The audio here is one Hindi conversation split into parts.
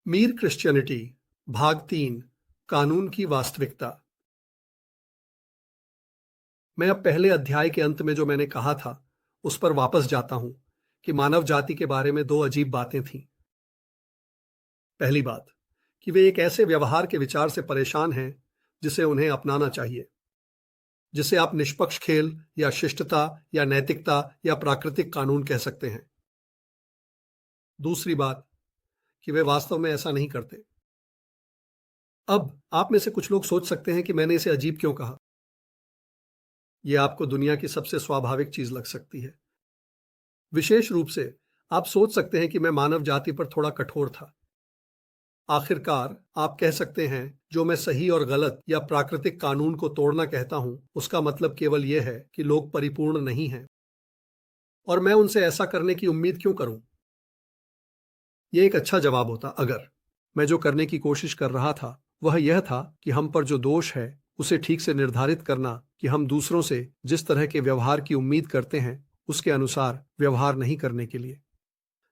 मीर क्रिश्चियनिटी भाग 3 कानून की वास्तविकता। मैं अब पहले अध्याय के अंत में जो मैंने कहा था उस पर वापस जाता हूं कि मानव जाति के बारे में दो अजीब बातें थीं। पहली बात कि वे एक ऐसे व्यवहार के विचार से परेशान हैं जिसे उन्हें अपनाना चाहिए, जिसे आप निष्पक्ष खेल या शिष्टता या नैतिकता या प्राकृतिक कानून कह सकते हैं। दूसरी बात कि वे वास्तव में ऐसा नहीं करते। अब आप में से कुछ लोग सोच सकते हैं कि मैंने इसे अजीब क्यों कहा। यह आपको दुनिया की सबसे स्वाभाविक चीज लग सकती है। विशेष रूप से आप सोच सकते हैं कि मैं मानव जाति पर थोड़ा कठोर था। आखिरकार आप कह सकते हैं जो मैं सही और गलत या प्राकृतिक कानून को तोड़ना कहता हूं उसका मतलब केवल यह है कि लोग परिपूर्ण नहीं हैं और मैं उनसे ऐसा करने की उम्मीद क्यों करूं। यह एक अच्छा जवाब होता अगर मैं जो करने की कोशिश कर रहा था वह यह था कि हम पर जो दोष है उसे ठीक से निर्धारित करना कि हम दूसरों से जिस तरह के व्यवहार की उम्मीद करते हैं उसके अनुसार व्यवहार नहीं करने के लिए।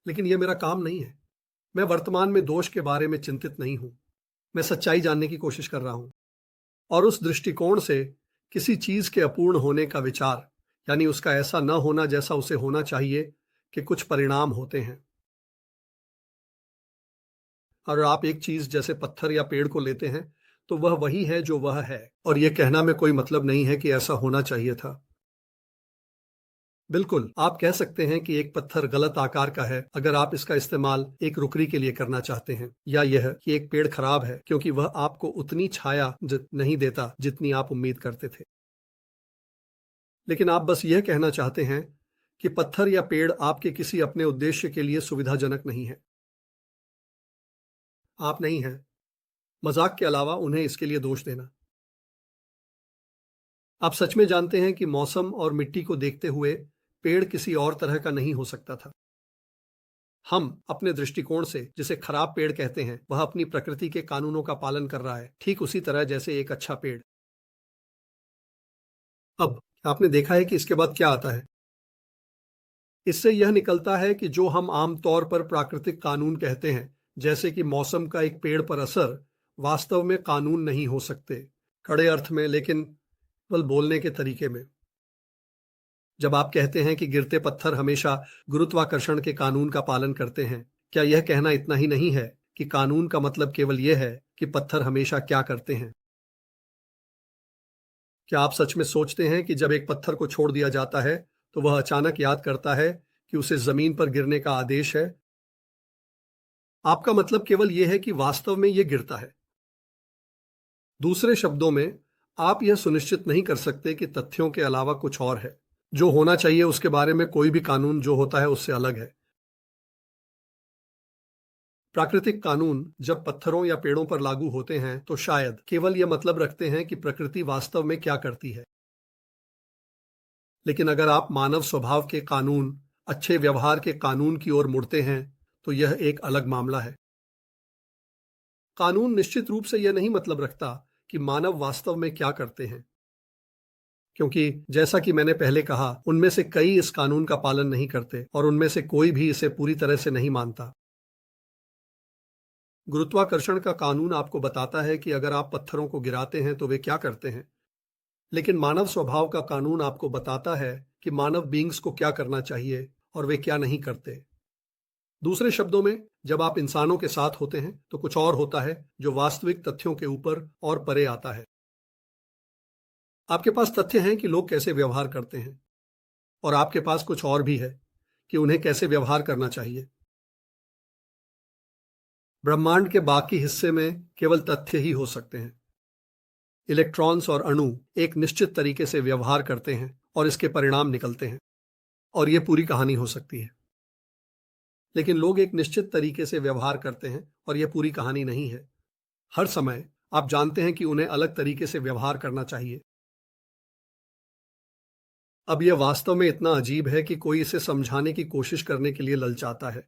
लेकिन यह मेरा काम नहीं है। मैं वर्तमान में दोष के बारे में चिंतित नहीं हूं। मैं सच्चाई जानने की कोशिश कर रहा हूं और उस दृष्टिकोण से किसी चीज के अपूर्ण होने का विचार, यानी उसका ऐसा न होना जैसा उसे होना चाहिए, कि कुछ परिणाम होते हैं। और आप एक चीज जैसे पत्थर या पेड़ को लेते हैं तो वह वही है जो वह है, और यह कहना में कोई मतलब नहीं है कि ऐसा होना चाहिए था। बिल्कुल, आप कह सकते हैं कि एक पत्थर गलत आकार का है अगर आप इसका इस्तेमाल एक रुकरी के लिए करना चाहते हैं, या यह कि एक पेड़ खराब है क्योंकि वह आपको उतनी छाया नहीं देता जितनी आप उम्मीद करते थे। लेकिन आप बस यह कहना चाहते हैं कि पत्थर या पेड़ आपके किसी अपने उद्देश्य के लिए सुविधाजनक नहीं है। आप नहीं हैं, मजाक के अलावा उन्हें इसके लिए दोष देना। आप सच में जानते हैं कि मौसम और मिट्टी को देखते हुए पेड़ किसी और तरह का नहीं हो सकता था। हम अपने दृष्टिकोण से जिसे खराब पेड़ कहते हैं वह अपनी प्रकृति के कानूनों का पालन कर रहा है, ठीक उसी तरह जैसे एक अच्छा पेड़। अब आपने देखा है कि इसके बाद क्या आता है। इससे यह निकलता है कि जो हम आमतौर पर प्राकृतिक कानून कहते हैं, जैसे कि मौसम का एक पेड़ पर असर, वास्तव में कानून नहीं हो सकते खड़े अर्थ में, लेकिन केवल बोलने के तरीके में। जब आप कहते हैं कि गिरते पत्थर हमेशा गुरुत्वाकर्षण के कानून का पालन करते हैं, क्या यह कहना इतना ही नहीं है कि कानून का मतलब केवल यह है कि पत्थर हमेशा क्या करते हैं। क्या आप सच में सोचते हैं कि जब एक पत्थर को छोड़ दिया जाता है तो वह अचानक याद करता है कि उसे जमीन पर गिरने का आदेश है? आपका मतलब केवल यह है कि वास्तव में यह गिरता है। दूसरे शब्दों में, आप यह सुनिश्चित नहीं कर सकते कि तथ्यों के अलावा कुछ और है। जो होना चाहिए उसके बारे में कोई भी कानून जो होता है उससे अलग है। प्राकृतिक कानून जब पत्थरों या पेड़ों पर लागू होते हैं तो शायद केवल यह मतलब रखते हैं कि प्रकृति वास्तव में क्या करती है। लेकिन अगर आप मानव स्वभाव के कानून, अच्छे व्यवहार के कानून की ओर मुड़ते हैं तो यह एक अलग मामला है। कानून निश्चित रूप से यह नहीं मतलब रखता कि मानव वास्तव में क्या करते हैं, क्योंकि जैसा कि मैंने पहले कहा, उनमें से कई इस कानून का पालन नहीं करते और उनमें से कोई भी इसे पूरी तरह से नहीं मानता। गुरुत्वाकर्षण का कानून आपको बताता है कि अगर आप पत्थरों को गिराते हैं तो वे क्या करते हैं, लेकिन मानव स्वभाव का कानून आपको बताता है कि मानव बींग्स को क्या करना चाहिए और वे क्या नहीं करते। दूसरे शब्दों में, जब आप इंसानों के साथ होते हैं तो कुछ और होता है जो वास्तविक तथ्यों के ऊपर और परे आता है। आपके पास तथ्य हैं कि लोग कैसे व्यवहार करते हैं, और आपके पास कुछ और भी है कि उन्हें कैसे व्यवहार करना चाहिए। ब्रह्मांड के बाकी हिस्से में केवल तथ्य ही हो सकते हैं। इलेक्ट्रॉन्स और अणु एक निश्चित तरीके से व्यवहार करते हैं और इसके परिणाम निकलते हैं, और यह पूरी कहानी हो सकती है। लेकिन लोग एक निश्चित तरीके से व्यवहार करते हैं और यह पूरी कहानी नहीं है। हर समय आप जानते हैं कि उन्हें अलग तरीके से व्यवहार करना चाहिए। अब यह वास्तव में इतना अजीब है कि कोई इसे समझाने की कोशिश करने के लिए ललचाता है।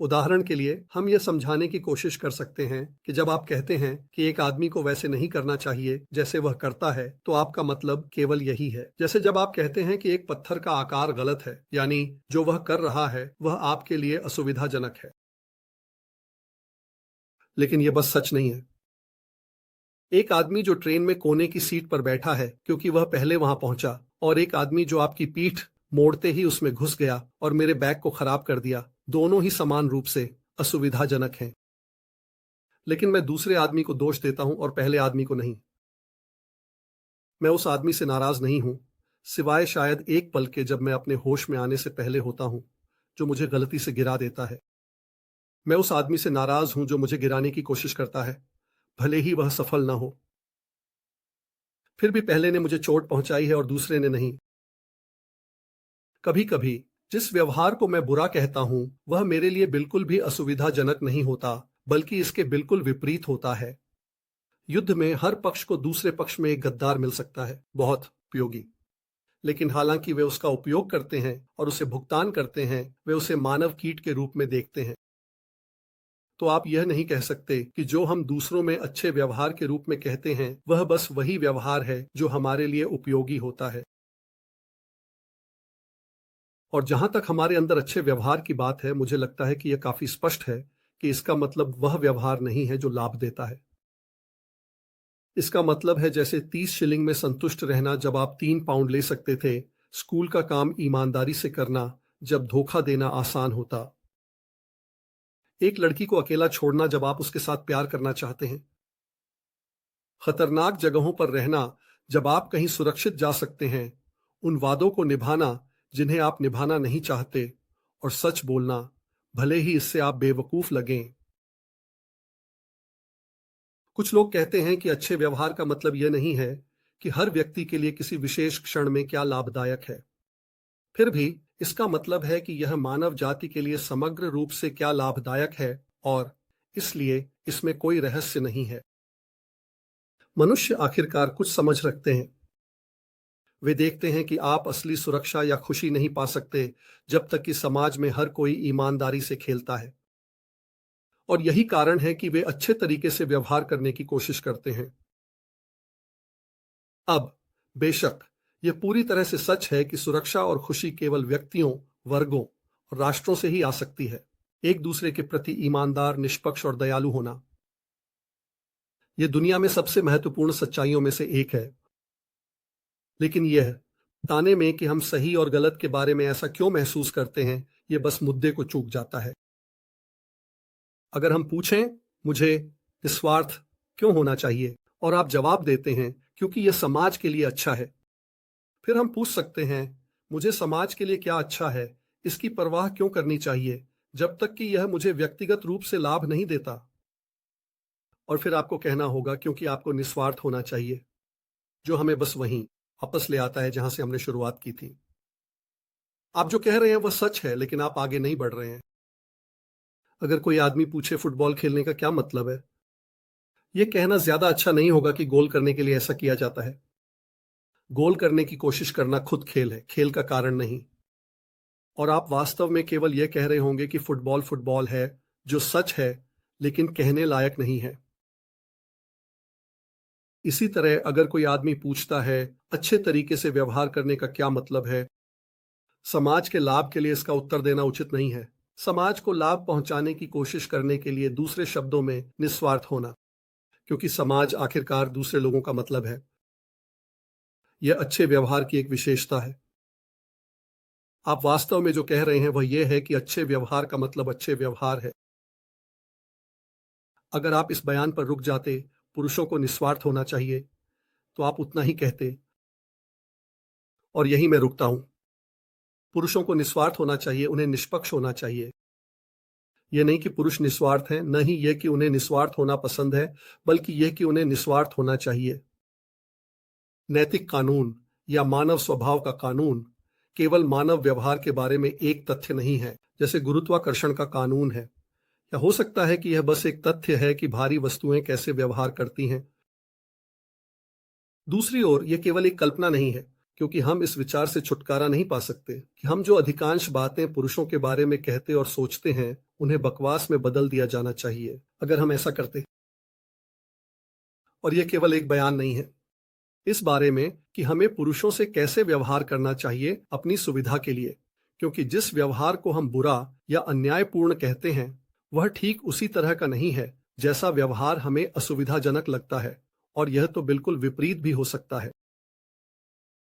उदाहरण के लिए, हम यह समझाने की कोशिश कर सकते हैं कि जब आप कहते हैं कि एक आदमी को वैसे नहीं करना चाहिए जैसे वह करता है, तो आपका मतलब केवल यही है। जैसे जब आप कहते हैं कि एक पत्थर का आकार गलत है, यानी जो वह कर रहा है वह आपके लिए असुविधाजनक है। लेकिन यह बस सच नहीं है। एक आदमी जो ट्रेन में कोने की सीट पर बैठा है क्योंकि वह पहले वहां पहुंचा, और एक आदमी जो आपकी पीठ मोड़ते ही उसमें घुस गया और मेरे बैग को खराब कर दिया, दोनों ही समान रूप से असुविधाजनक हैं। लेकिन मैं दूसरे आदमी को दोष देता हूं और पहले आदमी को नहीं। मैं उस आदमी से नाराज नहीं हूं, सिवाय शायद एक पल के जब मैं अपने होश में आने से पहले होता हूं, जो मुझे गलती से गिरा देता है। मैं उस आदमी से नाराज हूं जो मुझे गिराने की कोशिश करता है, भले ही वह सफल ना हो। फिर भी पहले ने मुझे चोट पहुंचाई है और दूसरे ने नहीं। कभी कभी जिस व्यवहार को मैं बुरा कहता हूं, वह मेरे लिए बिल्कुल भी असुविधाजनक नहीं होता, बल्कि इसके बिल्कुल विपरीत होता है। युद्ध में हर पक्ष को दूसरे पक्ष में एक गद्दार मिल सकता है, बहुत उपयोगी। लेकिन हालांकि वे उसका उपयोग करते हैं और उसे भुगतान करते हैं, वे उसे मानव कीट के रूप में देखते हैं। तो आप यह नहीं कह सकते कि जो हम दूसरों में अच्छे व्यवहार के रूप में कहते हैं, वह बस वही व्यवहार है जो हमारे लिए उपयोगी होता है। और जहां तक हमारे अंदर अच्छे व्यवहार की बात है, मुझे लगता है कि यह काफी स्पष्ट है कि इसका मतलब वह व्यवहार नहीं है जो लाभ देता है। इसका मतलब है जैसे 30 शिलिंग में संतुष्ट रहना जब आप 3 पाउंड ले सकते थे, स्कूल का काम ईमानदारी से करना जब धोखा देना आसान होता, एक लड़की को अकेला छोड़ना जब आप उसके साथ प्यार करना चाहते हैं, खतरनाक जगहों पर रहना जब आप कहीं सुरक्षित जा सकते हैं, उन वादों को निभाना जिन्हें आप निभाना नहीं चाहते, और सच बोलना भले ही इससे आप बेवकूफ लगें। कुछ लोग कहते हैं कि अच्छे व्यवहार का मतलब यह नहीं है कि हर व्यक्ति के लिए किसी विशेष क्षण में क्या लाभदायक है। फिर भी इसका मतलब है कि यह मानव जाति के लिए समग्र रूप से क्या लाभदायक है, और इसलिए इसमें कोई रहस्य नहीं है। मनुष्य आखिरकार कुछ समझ रखते हैं। वे देखते हैं कि आप असली सुरक्षा या खुशी नहीं पा सकते जब तक कि समाज में हर कोई ईमानदारी से खेलता है। और यही कारण है कि वे अच्छे तरीके से व्यवहार करने की कोशिश करते हैं। अब बेशक यह पूरी तरह से सच है कि सुरक्षा और खुशी केवल व्यक्तियों, वर्गों और राष्ट्रों से ही आ सकती है। एक दूसरे के प्रति ईमानदार, निष्पक्ष और दयालु होना, यह दुनिया में सबसे महत्वपूर्ण सच्चाइयों में से एक है। लेकिन यह बताने में कि हम सही और गलत के बारे में ऐसा क्यों महसूस करते हैं, यह बस मुद्दे को चूक जाता है। अगर हम पूछें, मुझे निस्वार्थ क्यों होना चाहिए, और आप जवाब देते हैं क्योंकि यह समाज के लिए अच्छा है, फिर हम पूछ सकते हैं, मुझे समाज के लिए क्या अच्छा है, इसकी परवाह क्यों करनी चाहिए जब तक कि यह मुझे व्यक्तिगत रूप से लाभ नहीं देता। और फिर आपको कहना होगा क्योंकि आपको निस्वार्थ होना चाहिए, जो हमें बस वहीं वापस ले आता है जहां से हमने शुरुआत की थी। आप जो कह रहे हैं वह सच है, लेकिन आप आगे नहीं बढ़ रहे हैं। अगर कोई आदमी पूछे फुटबॉल खेलने का क्या मतलब है, यह कहना ज्यादा अच्छा नहीं होगा कि गोल करने के लिए ऐसा किया जाता है। गोल करने की कोशिश करना खुद खेल है, खेल का कारण नहीं। और आप वास्तव में केवल यह कह रहे होंगे कि फुटबॉल फुटबॉल है, जो सच है लेकिन कहने लायक नहीं है। इसी तरह अगर कोई आदमी पूछता है अच्छे तरीके से व्यवहार करने का क्या मतलब है, समाज के लाभ के लिए इसका उत्तर देना उचित नहीं है। समाज को लाभ पहुंचाने की कोशिश करने के लिए दूसरे शब्दों में निस्वार्थ होना, क्योंकि समाज आखिरकार दूसरे लोगों का मतलब है। यह अच्छे व्यवहार की एक विशेषता है। आप वास्तव में जो कह रहे हैं वह यह है कि अच्छे व्यवहार का मतलब अच्छे व्यवहार है। अगर आप इस बयान पर रुक जाते, पुरुषों को निस्वार्थ होना चाहिए, तो आप उतना ही कहते, और यही मैं रुकता हूं। पुरुषों को निस्वार्थ होना चाहिए, उन्हें निष्पक्ष होना चाहिए। यह नहीं कि पुरुष निस्वार्थ हैं, न ही यह कि उन्हें निस्वार्थ होना पसंद है, बल्कि यह कि उन्हें निस्वार्थ होना चाहिए। नैतिक कानून या मानव स्वभाव का कानून केवल मानव व्यवहार के बारे में एक तथ्य नहीं है, जैसे गुरुत्वाकर्षण का कानून है। या हो सकता है कि यह बस एक तथ्य है कि भारी वस्तुएं कैसे व्यवहार करती हैं। दूसरी ओर यह केवल एक कल्पना नहीं है, क्योंकि हम इस विचार से छुटकारा नहीं पा सकते कि हम जो अधिकांश बातें पुरुषों के बारे में कहते और सोचते हैं, उन्हें बकवास में बदल दिया जाना चाहिए अगर हम ऐसा करते। और यह केवल एक बयान नहीं है इस बारे में कि हमें पुरुषों से कैसे व्यवहार करना चाहिए अपनी सुविधा के लिए, क्योंकि जिस व्यवहार को हम बुरा या अन्यायपूर्ण कहते हैं, वह ठीक उसी तरह का नहीं है जैसा व्यवहार हमें असुविधाजनक लगता है, और यह तो बिल्कुल विपरीत भी हो सकता है।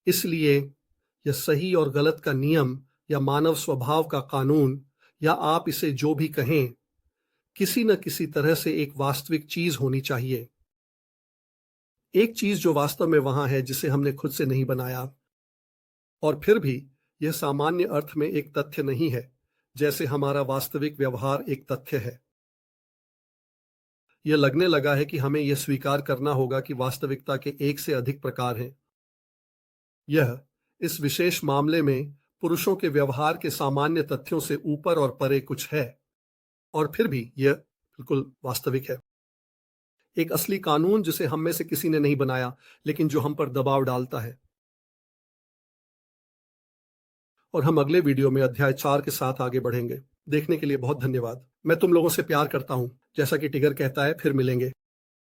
इसलिए यह सही और गलत का नियम या मानव स्वभाव का कानून, या आप इसे जो भी कहें, किसी न किसी तरह से एक वास्तविक चीज होनी चाहिए। एक चीज जो वास्तव में वहां है, जिसे हमने खुद से नहीं बनाया, और फिर भी यह सामान्य अर्थ में एक तथ्य नहीं है, जैसे हमारा वास्तविक व्यवहार एक तथ्य है। यह लगने लगा है कि हमें यह स्वीकार करना होगा कि वास्तविकता के एक से अधिक प्रकार हैं। यह इस विशेष मामले में पुरुषों के व्यवहार के सामान्य तथ्यों से ऊपर और परे कुछ है, और फिर भी यह बिल्कुल वास्तविक है। एक असली कानून जिसे हम में से किसी ने नहीं बनाया, लेकिन जो हम पर दबाव डालता है। और हम अगले वीडियो में अध्याय 4 के साथ आगे बढ़ेंगे। देखने के लिए बहुत धन्यवाद। मैं तुम लोगों से प्यार करता हूं। जैसा कि टिगर कहता है, फिर मिलेंगे।